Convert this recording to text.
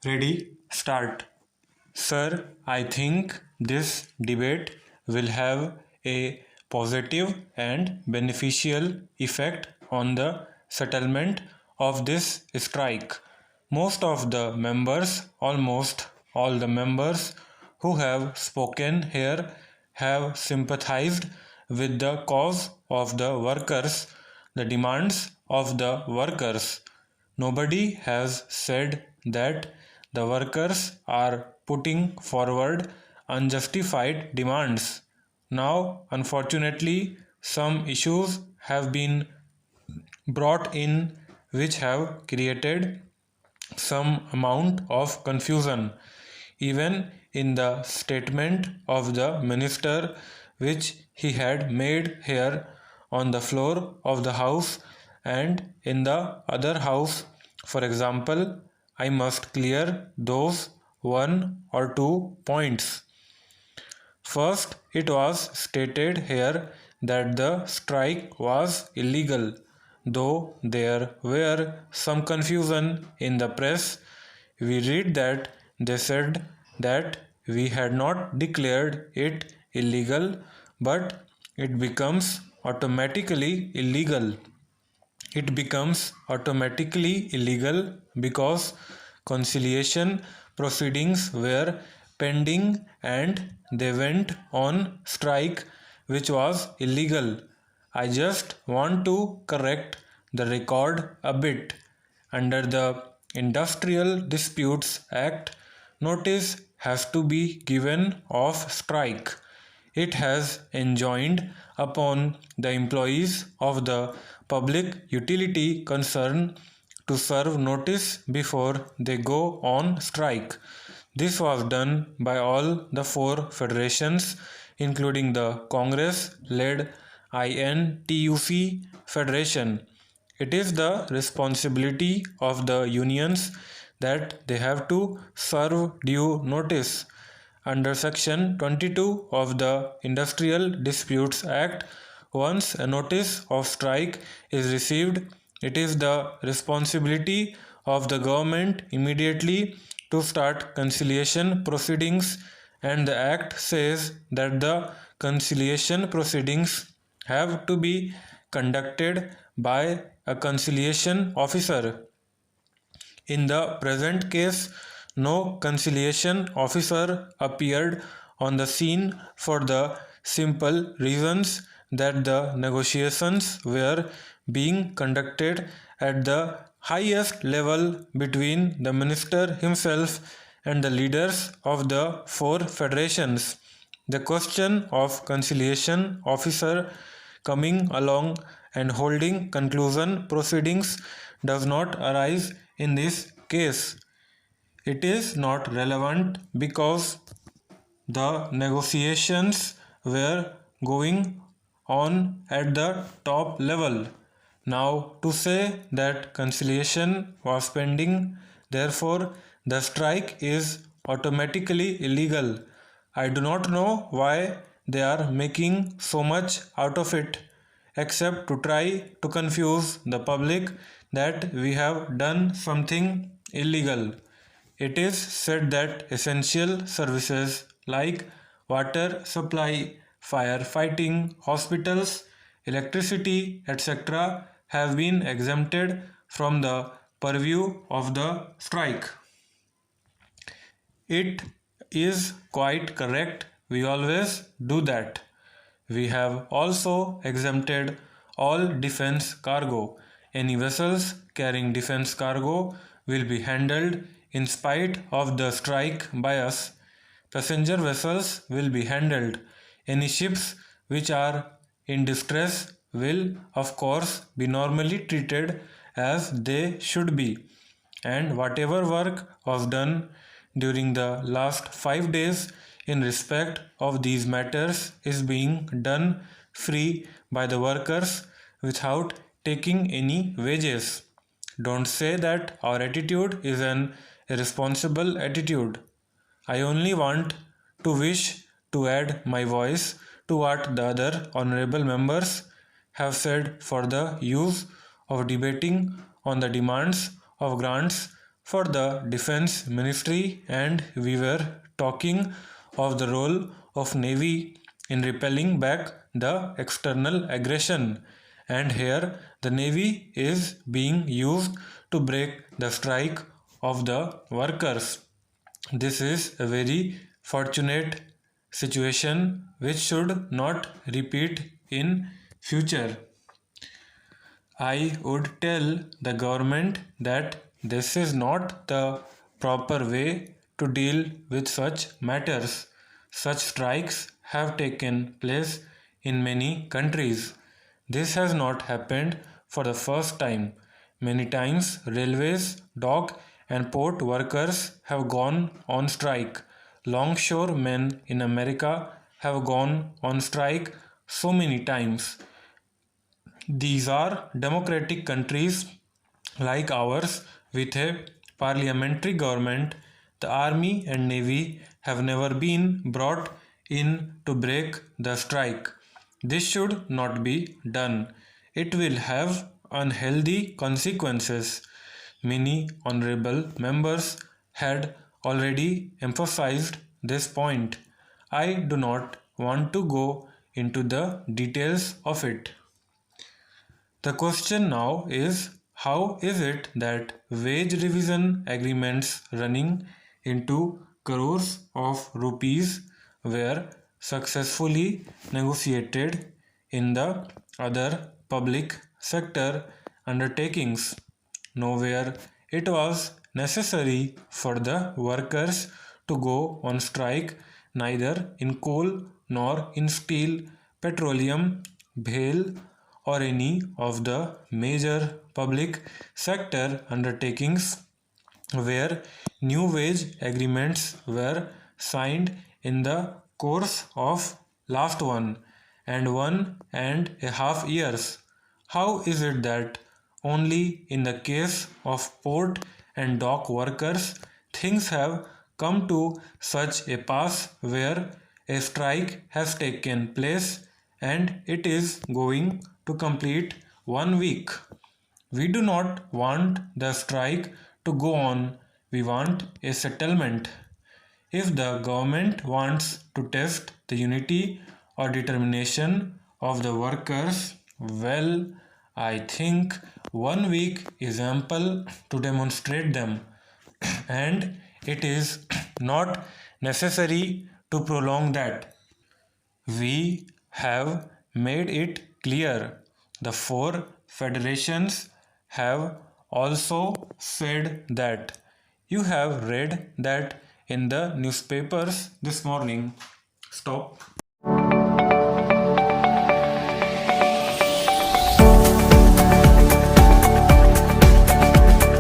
Ready? Start. Sir, I think this debate will have a positive and beneficial effect on the settlement of this strike. Most of the members, almost all the members who have spoken here, have sympathized with the cause of the workers, the demands of the workers. Nobody has said that the workers are putting forward unjustified demands. Now, unfortunately, some issues have been brought in which have created some amount of confusion. Even in the statement of the minister which he had made here on the floor of the house and in the other house, for example, I must clear those one or two points. First, it was stated here that the strike was illegal, though there were some confusion in the press. We read that they said that we had not declared it illegal, but it becomes automatically illegal. It becomes automatically illegal because conciliation proceedings were pending and they went on strike, which was illegal. I just want to correct the record a bit. Under the Industrial Disputes Act, notice has to be given of strike. It has enjoined upon the employees of the public utility concern to serve notice before they go on strike. This was done by all the four federations, including the Congress-led INTUC Federation. It is the responsibility of the unions that they have to serve due notice. Under Section 22 of the Industrial Disputes Act, once a notice of strike is received, it is the responsibility of the government immediately to start conciliation proceedings, and the Act says that the conciliation proceedings have to be conducted by a conciliation officer. In the present case, no conciliation officer appeared on the scene for the simple reasons that the negotiations were being conducted at the highest level between the minister himself and the leaders of the four federations. The question of conciliation officer coming along and holding conclusion proceedings does not arise in this case. It is not relevant because the negotiations were going on at the top level. Now, to say that conciliation was pending, therefore the strike is automatically illegal. I do not know why they are making so much out of it, except to try to confuse the public that we have done something illegal. It is said that essential services like water supply, firefighting, hospitals, electricity, etc. have been exempted from the purview of the strike. It is quite correct. We always do that. We have also exempted all defense cargo. Any vessels carrying defense cargo will be handled in spite of the strike by us. Passenger vessels will be handled. Any ships which are in distress will, of course, be normally treated as they should be. And whatever work was done during the last 5 days in respect of these matters is being done free by the workers without taking any wages. Don't say that our attitude is an irresponsible attitude. I only want to wish to add my voice to what the other honorable members have said for the use of debating on the demands of grants for the Defense Ministry, and we were talking of the role of Navy in repelling back the external aggression. And here the Navy is being used to break the strike of the workers. This is a very fortunate situation which should not repeat in future. I would tell the government that this is not the proper way to deal with such matters. Such strikes have taken place in many countries. This has not happened for the first time. Many times, railways, dock, and port workers have gone on strike. Longshoremen in America have gone on strike so many times. These are democratic countries like ours with a parliamentary government. The army and navy have never been brought in to break the strike. This should not be done. It will have unhealthy consequences. Many honorable members had already emphasized this point. I do not want to go into the details of it. The question now is, how is it that wage revision agreements running into crores of rupees were successfully negotiated in the other public sector undertakings? Nowhere it was necessary for the workers to go on strike, neither in coal nor in steel, petroleum, bhel, or any of the major public sector undertakings where new wage agreements were signed in the course of last 1.5 years. How is it that only in the case of port and dock workers things have come to such a pass where a strike has taken place and it is going to complete 1 week? We do not want the strike to go on, we want a settlement. If the government wants to test the unity or determination of the workers, well, I think 1 week is ample to demonstrate them, and it is not necessary to prolong that. We have made it clear. The four federations have also said that. You have read that in the newspapers this morning. Stop.